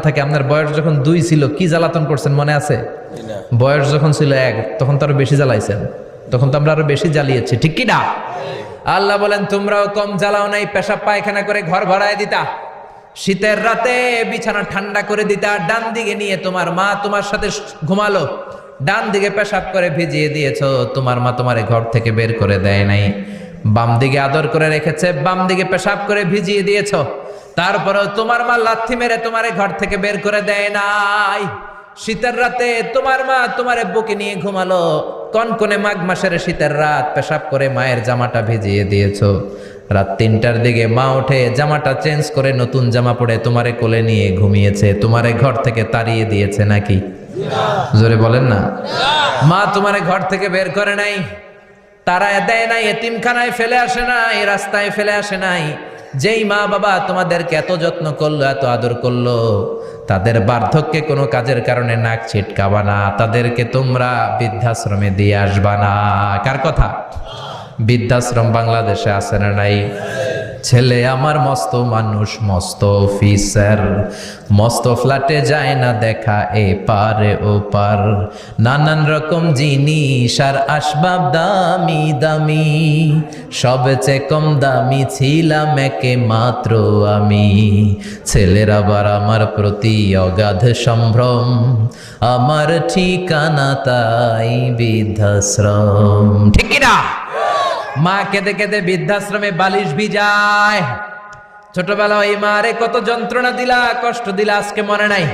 থাকে। আপনার বয়স যখন 2 ছিল কি জ্বালাতন করছেন মনে আছে? বয়স যখন ছিল 1 তখন তো আরো বেশি জ্বালাইছেন, তখন তো আমরা আরো বেশি জ্বালিয়েছি, ঠিক কি না? আল্লাহ বলেন তোমরাও কম জ্বালাও নাই, পেশাব পায়খানা করে ঘর ভরায় দিতা, শীতের রাতে বিছানা ঠান্ডা করে দিতা, ডান দিকে নিয়ে তোমার মা তোমার সাথে ঘুমালো, ডান দিকে পেশাব করে ভিজিয়ে দিয়েছো, তোমার মা তোমারে ঘর থেকে বের করে দেয় নাই, বাম দিকে আদর করে রেখেছে, বাম দিকে পেশাব করে ভিজিয়ে দিয়েছো, তারপরেও তোমার মা লাথি মেরে তোমারে ঘর থেকে বের করে দেয় নাই। শীতের রাতে তোমার মা তোমারে বুকে নিয়ে ঘুমালো, কনকনে মাঘ মাসের শীতের রাত, পেশাব করে মায়ের জামাটা ভিজিয়ে দিয়েছো, রাত 3টার দিকে মা উঠে জামাটা চেঞ্জ করে নতুন জামা পরে তোমারে কোলে নিয়ে ঘুমিয়েছে, তোমারে ঘর থেকে তাড়িয়ে দিয়েছে নাকি? জোরে বলেন না। মা তোমারে ঘর থেকে বের করে নাই, তারায় দেয় নাই, এতিমখানায় ফেলে আসে নাই, রাস্তায় ফেলে আসে নাই। যেই মা বাবা তোমাদেরকে এত যত্ন করলো, এত আদর করলো, তাদের বার্ধক্যে কোনো কাজের কারণে নাক ছিটকাবা না, তাদেরকে তোমরা বৃদ্ধাশ্রমে দিয়ে আসবা না। কার কথা? বৃদ্ধাশ্রম বাংলাদেশে আছে না নাই? ছেলে আমার মস্ত মানুষ, মস্ত অফিসার, মস্ত ফ্ল্যাটে যায় না দেখা এ পারে ও পার, নানান রকম জিনিস আর আসবাব দামি দামি, সবচেয়ে কম দামি ছিলাম একে মাত্র আমি, ছেলের আবার আমার প্রতি অগাধ সম্ভ্রম, আমার ঠিকানা তাই বৃদ্ধাশ্রম, ঠিক কিনা? মা কেঁদে কেঁদে বৃদ্ধাশ্রমে বালিশ ভিজায়। ছোটবেলা ওই মারে কত যন্ত্রণা দিলা, কষ্ট দিলা, আজকে মনে নাই?